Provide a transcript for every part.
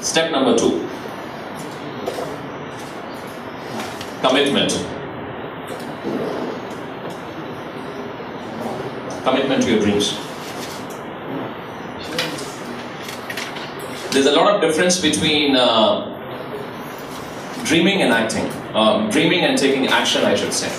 Step number 2, commitment. Commitment to your dreams. There's a lot of difference between dreaming and acting. Dreaming and taking action, I should say.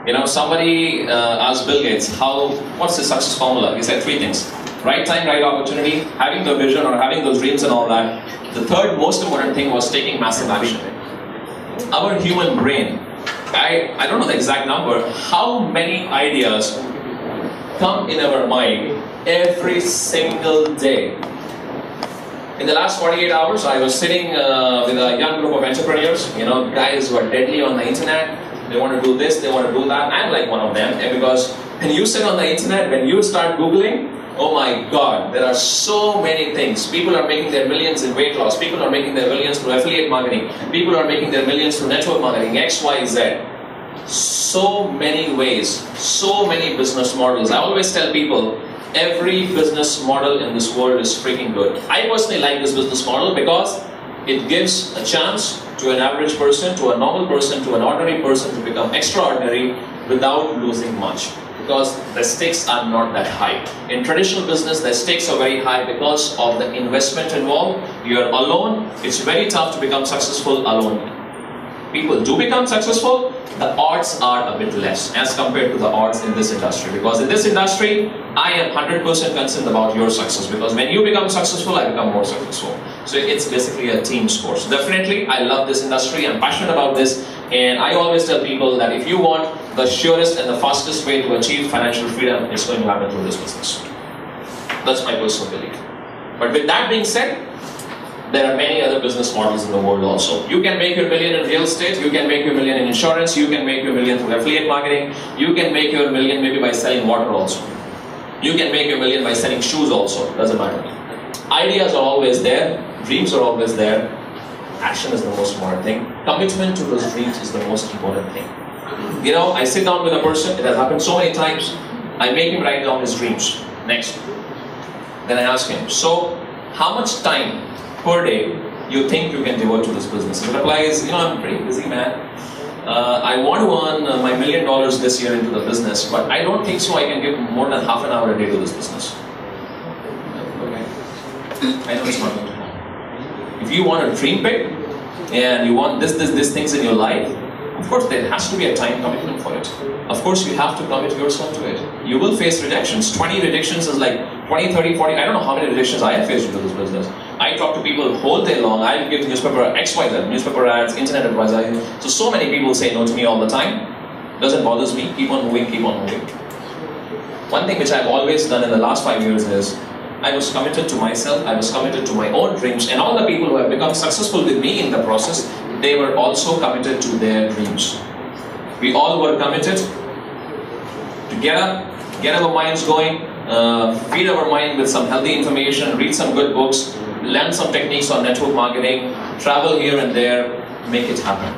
You know, somebody asked Bill Gates, what's the success formula? He said 3 things. Right time, right opportunity, having the vision or having those dreams and all that. The third most important thing was taking massive action. Our human brain, I don't know the exact number, how many ideas come in our mind every single day. In the last 48 hours, I was sitting with a young group of entrepreneurs, you know, guys who are deadly on the internet. They want to do this, they want to do that. I'm like one of them, because when you sit on the internet, when you start Googling, oh my God, there are so many things. People are making their millions in weight loss. People are making their millions through affiliate marketing. People are making their millions through network marketing, X, Y, Z. So many ways, so many business models. I always tell people, every business model in this world is freaking good. I personally like this business model because it gives a chance to an average person, to a normal person, to an ordinary person to become extraordinary without losing much. Because the stakes are not that high. In traditional business, the stakes are very high because of the investment involved. You're alone. It's very tough to become successful alone. People do become successful. The odds are a bit less as compared to the odds in this industry. Because in this industry, I am 100% concerned about your success. Because when you become successful, I become more successful. So it's basically a team sport. So definitely, I love this industry. I'm passionate about this. And I always tell people that if you want the surest and the fastest way to achieve financial freedom, it's going to happen through this business. That's my personal belief. But with that being said, there are many other business models in the world also. You can make your million in real estate, you can make your million in insurance, you can make your million through affiliate marketing, you can make your million maybe by selling water also. You can make your million by selling shoes also, doesn't matter. Ideas are always there, dreams are always there. Action is the most important thing. Commitment to those dreams is the most important thing. You know, I sit down with a person, it has happened so many times, I make him write down his dreams. Next. Then I ask him, so how much time per day you think you can devote to this business? His reply is, you know, I'm pretty busy, man. I want to earn my $1 million this year into the business, but I don't think so I can give more than half an hour a day to this business. Okay. I know it's not going to happen. If you want to dream big, and you want these things in your life, of course there has to be a time commitment for it. Of course you have to commit yourself to it. You will face rejections. 20 rejections is like 20, 30, 40, I don't know how many rejections I have faced into this business. I talk to people whole day long. I give newspaper XYZ, newspaper ads, internet advice. So many people say no to me all the time. Doesn't bother me. Keep on moving, keep on moving. One thing which I've always done in the last 5 years is I was committed to myself, I was committed to my own dreams, and all the people who have become successful with me in the process, they were also committed to their dreams. We all were committed to get our minds going, feed our mind with some healthy information, read some good books, learn some techniques on network marketing, travel here and there, make it happen.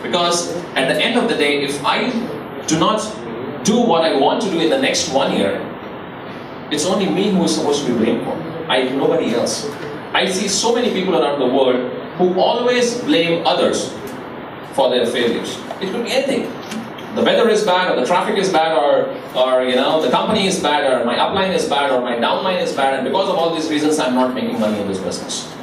Because at the end of the day, if I do not do what I want to do in the next 1 year, it's only me who is supposed to be blamed for. Nobody else. I see so many people around the world who always blame others for their failures. It could be anything. The weather is bad, or the traffic is bad, or you know, the company is bad, or my upline is bad, or my downline is bad, and because of all these reasons, I'm not making money in this business.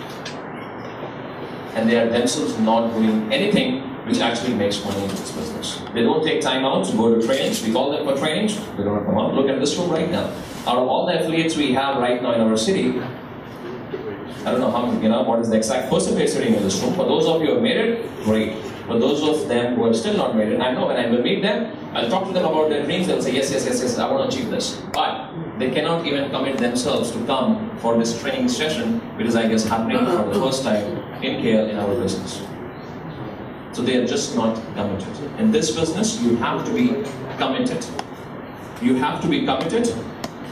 And they are themselves not doing anything which actually makes money in this business. They don't take time out to go to trainings. We call them for trainings. They don't come out. Look at this room right now. Out of all the affiliates we have right now in our city, I don't know how many, what is the exact percentage sitting in this room. For those of you who have made it, great. For those of them who are still not made it, I know when I will meet them, I'll talk to them about their dreams. They'll say, yes, I want to achieve this. But they cannot even commit themselves to come for this training session, which is, I guess, happening for the first time in KL in our business. So they are just not committed. In this business, you have to be committed. You have to be committed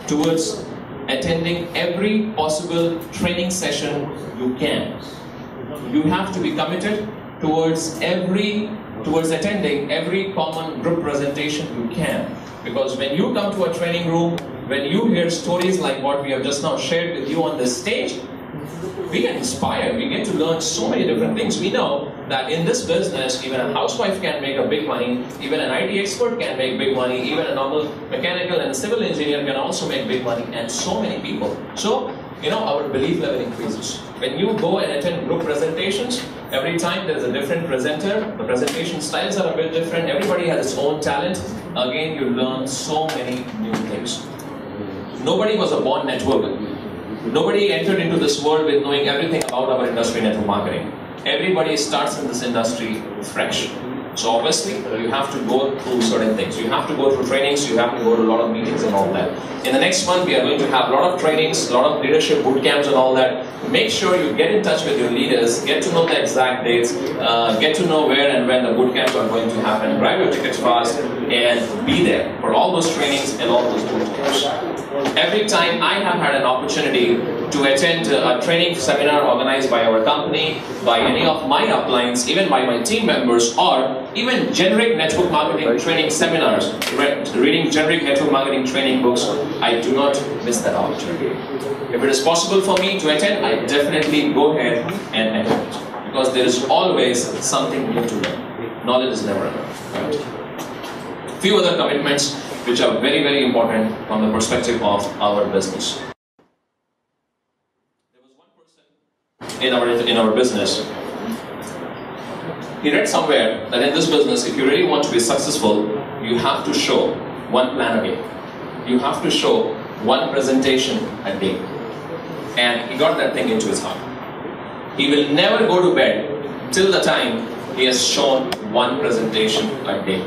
towards attending every possible training session you can. You have to be committed towards attending every common group presentation you can. Because when you come to a training room, when you hear stories like what we have just now shared with you on this stage, we get inspired, we get to learn so many different things. We know that in this business, even a housewife can make a big money, even an IT expert can make big money, even a normal mechanical and civil engineer can also make big money, and so many people. So, our belief level increases. When you go and attend group presentations, every time there is a different presenter, the presentation styles are a bit different, everybody has its own talent. Again, you learn so many new things. Nobody was a born networker. Nobody entered into this world with knowing everything about our industry, network marketing. Everybody starts in this industry fresh. So obviously, you have to go through certain things. You have to go through trainings, you have to go to a lot of meetings and all that. In the next month, we are going to have a lot of trainings, a lot of leadership boot camps and all that. Make sure you get in touch with your leaders, get to know the exact dates, get to know where and when the boot camps are going to happen, grab your tickets fast, and be there for all those trainings and all those boot camps. Every time I have had an opportunity to attend a training seminar organized by our company, by any of my uplines, even by my team members, or even generic network marketing training seminars, reading generic network marketing training books, I do not miss that opportunity. If it is possible for me to attend, I definitely go ahead and attend it. Because there is always something new to learn. Knowledge is never enough. Right? Few other commitments which are very, very important from the perspective of our business. There was one person in our business. He read somewhere that in this business, if you really want to be successful, you have to show one plan a day. You have to show one presentation a day. And he got that thing into his heart. He will never go to bed till the time he has shown one presentation a day.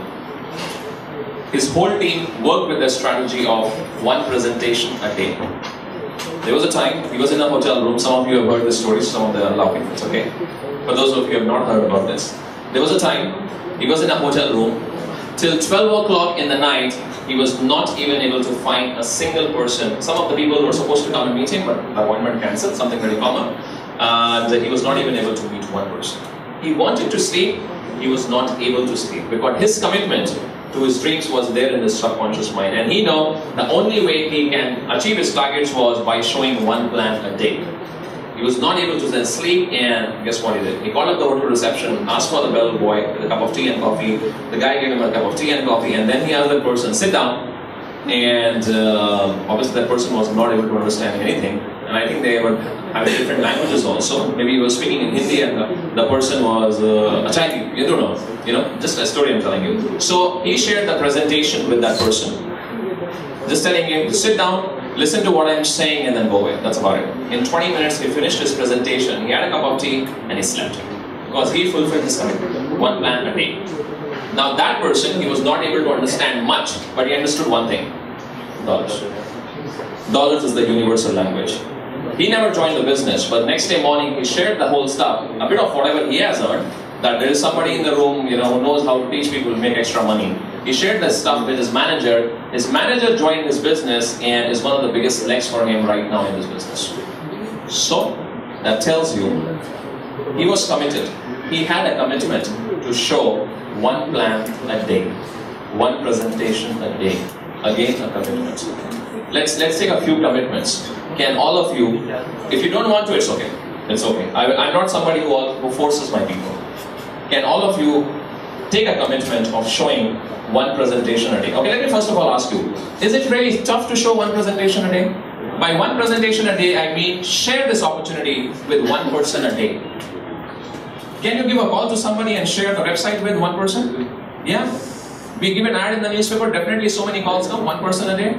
His whole team worked with the strategy of one presentation a day. There was a time he was in a hotel room. Some of you have heard this story, some of them are laughing. It's okay. For those of you who have not heard about this, there was a time he was in a hotel room. Till 12 o'clock in the night, he was not even able to find a single person. Some of the people were supposed to come and meet him, but the appointment cancelled, something very common. And he was not even able to meet one person. He wanted to sleep, he was not able to sleep, because his commitment to his dreams was there in his subconscious mind. And he knew the only way he can achieve his targets was by showing one plan a day. He was not able to then sleep, and guess what he did? He called up the hotel reception, asked for the bellboy with a cup of tea and coffee. The guy gave him a cup of tea and coffee, and then he asked the person, sit down. And obviously that person was not able to understand anything. And I think they were having different languages also. Maybe he was speaking in Hindi and the person was Achai, you don't know, just a story I'm telling you. So he shared the presentation with that person, just telling him, sit down, listen to what I'm saying, and then go away. That's about it. In 20 minutes, he finished his presentation, he had a cup of tea, and he slept. Because he fulfilled his commitment. One plan a day. Now that person, he was not able to understand much, but he understood one thing. Dollars. Dollars is the universal language. He never joined the business, but next day morning, he shared the whole stuff, a bit of whatever he has earned, that there is somebody in the room, who knows how to teach people to make extra money. He shared that stuff with his manager. His manager joined his business and is one of the biggest legs for him right now in this business. So, that tells you, he was committed. He had a commitment to show one plan a day, one presentation a day. Again, a commitment. Let's take a few commitments. Can all of you, if you don't want to, it's okay. It's okay. I'm not somebody who forces my people. Can all of you take a commitment of showing one presentation a day? Okay, let me first of all ask you, is it really tough to show one presentation a day? By one presentation a day, I mean share this opportunity with one person a day. Can you give a call to somebody and share the website with one person? Yeah? We give an ad in the newspaper, definitely so many calls come, one person a day.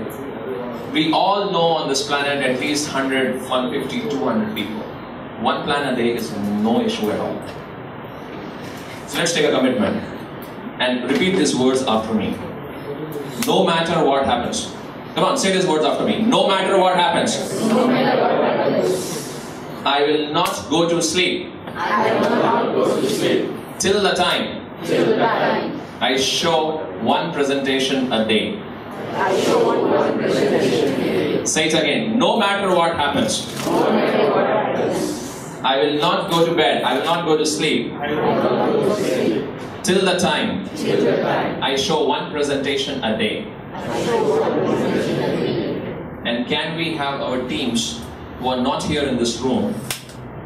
We all know on this planet at least 100, 150, 200 people. One plan a day is no issue at all. So let's take a commitment and repeat these words after me. No matter what happens, Come on, say these words after me. No matter what happens, I will not go to sleep till the time I show one presentation a day. Say it again. No matter what happens, I will not go to bed, I will not go to sleep till the time I show one presentation a day. And can we have our teams who are not here in this room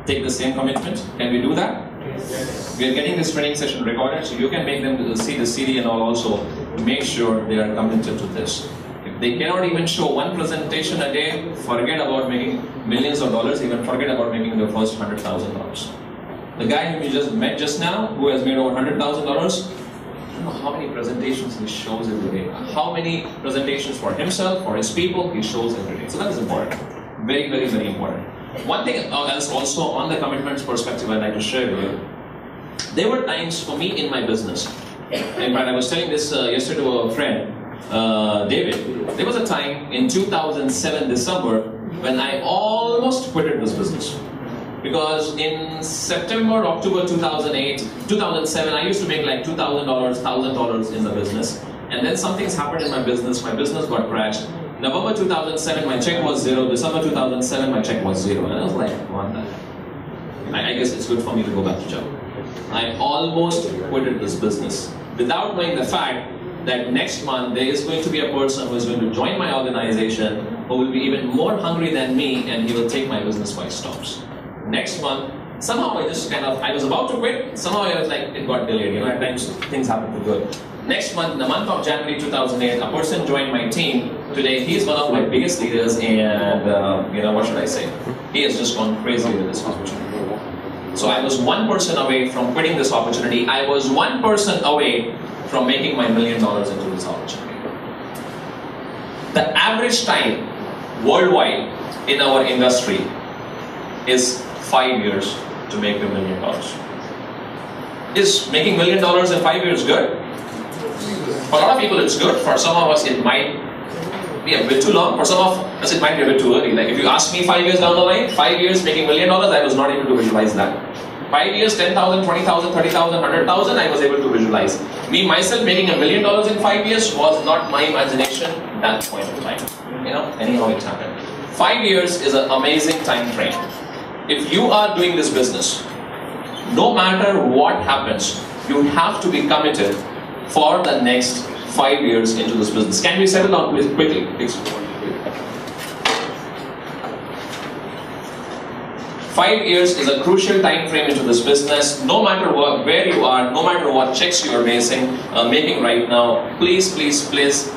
take the same commitment? Can we do that? Yes. We are getting this training session recorded, so you can make them see the CD and all also. Make sure they are committed to this. If they cannot even show one presentation a day, forget about making millions of dollars, even forget about making the first $100,000. The guy whom you just met just now, who has made over $100,000, I don't know how many presentations he shows every day. How many presentations for himself, for his people, he shows every day. So that is important. Very, very, very important. One thing else also on the commitments perspective I'd like to share with you. There were times for me in my business. In fact, I was telling this yesterday to a friend, David. There was a time in 2007 December when I almost quitted this business. Because in September, October 2007, I used to make like $2,000, $1,000 in the business. And then something's happened in my business got crashed. November 2007, my check was zero. December 2007, my check was zero. And I was like, what the heck? I guess it's good for me to go back to job. I almost quitted this business without knowing the fact that next month there is going to be a person who is going to join my organization who will be even more hungry than me, and he will take my business by storms. Next month, somehow I was about to quit, somehow I was like, it got delayed, at times things happen for good. Next month, in the month of January 2008, a person joined my team. Today, he's one of my biggest leaders, and what should I say? He has just gone crazy with this opportunity. So I was one person away from quitting this opportunity. I was one person away from making my $1 million into this opportunity. The average time worldwide in our industry is 5 years to make $1 million. Is making $1 million in 5 years good? For a lot of people it's good. For some of us it might be a bit too long. For some of us it might be a bit too early. Like if you ask me 5 years down the line, 5 years making $1 million, I was not able to visualize that. 5 years, 10,000, 20,000, 30,000, 100,000, I was able to visualize. Me myself making $1 million in 5 years was not my imagination at that point in time. Anyhow it happened. 5 years is an amazing time frame. If you are doing this business, no matter what happens, you have to be committed for the next 5 years into this business. Can we settle down please quickly? Please. 5 years is a crucial time frame into this business. No matter where you are, no matter what checks you are making right now, please, please, please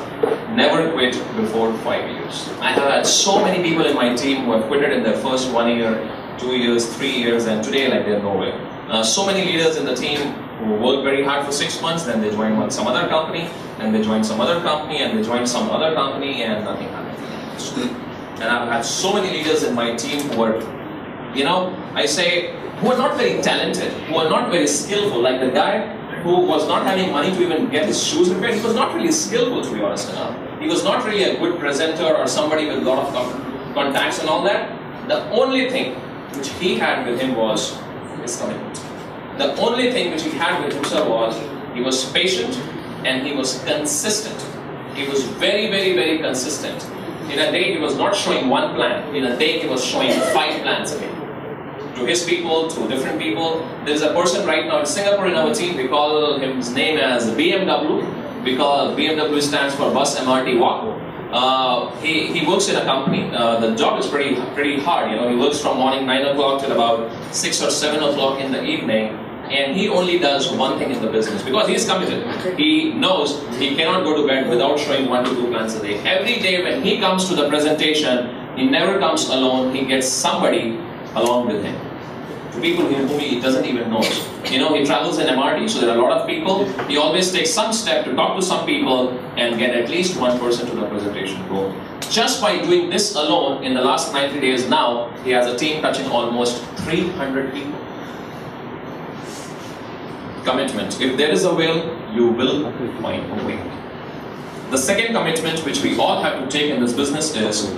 never quit before 5 years. I have had so many people in my team who have quitted in their first 1 year, 2 years, 3 years, and today like they're nowhere. So many leaders in the team who work very hard for 6 months, then they join some other company, and they join some other company, and they join some other company, and nothing happens. And I've had so many leaders in my team who are, I say, who are not very talented, who are not very skillful, like the guy who was not having money to even get his shoes repaired. He was not really skillful, to be honest enough. He was not really a good presenter or somebody with a lot of contacts and all that. The only thing which he had with him was his commitment. The only thing which he had with himself was he was patient and he was consistent. He was very, very, very consistent. In a day he was not showing one plan. In a day he was showing 5 plans a day. To his people, to different people. There is a person right now in Singapore in our team, we call his name as BMW, because BMW stands for Bus MRT Walk. He works in a company. The job is pretty hard. He works from morning 9 o'clock till about 6 or 7 o'clock in the evening, and he only does one thing in the business because he is committed. He knows he cannot go to bed without showing 1 to 2 plans a day. Every day when he comes to the presentation, he never comes alone. He gets somebody along with him. To people whom he doesn't even know. He travels in MRT, so there are a lot of people. He always takes some step to talk to some people and get at least one person to the presentation room. Just by doing this alone, in the last 90 days now, he has a team touching almost 300 people. Commitment. If there is a will, you will find a way. The second commitment which we all have to take in this business is,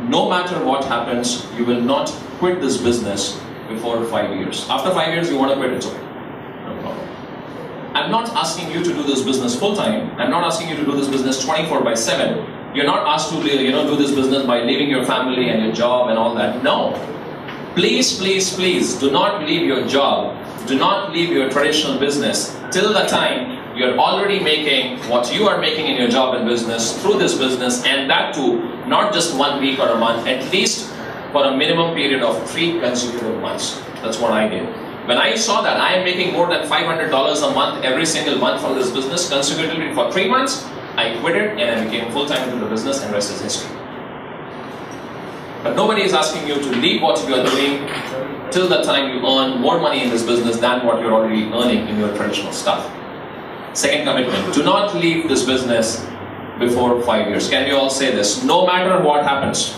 no matter what happens, you will not quit this business before 5 years. After 5 years, you want to quit, it's okay. No problem. I'm not asking you to do this business full time. I'm not asking you to do this business 24/7. You're not asked to do this business by leaving your family and your job and all that. No. Please, please, please, do not leave your job. Do not leave your traditional business till the time you're already making what you are making in your job and business through this business, and that too, not just 1 week or a month, at least for a minimum period of 3 consecutive months. That's what I did. When I saw that I am making more than $500 a month every single month from this business consecutively for 3 months, I quit it and I became full-time into the business, and rest is history. But nobody is asking you to leave what you are doing till the time you earn more money in this business than what you're already earning in your traditional stuff. Second commitment, do not leave this business before 5 years. Can we all say this? No matter what happens.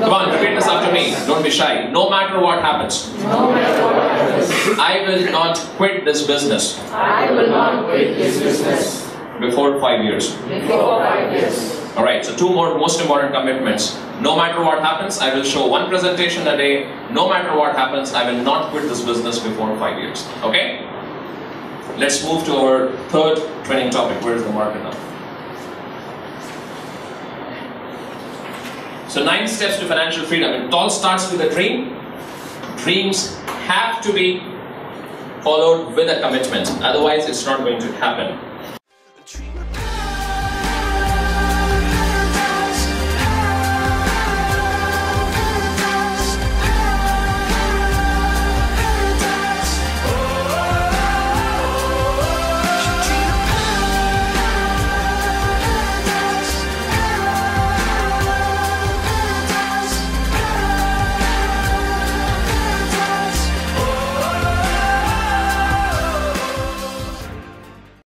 Come on, repeat this after me. Don't be shy. No matter what happens. No matter what happens. I will not quit this business. I will not quit this business. Before 5 years. Before 5 years. Alright, so 2 more most important commitments. No matter what happens, I will show 1 presentation a day. No matter what happens, I will not quit this business before 5 years. Okay? Let's move to our third training topic. Where is the market now? So 9 steps to financial freedom. It all starts with a dream. Dreams have to be followed with a commitment. Otherwise, it's not going to happen.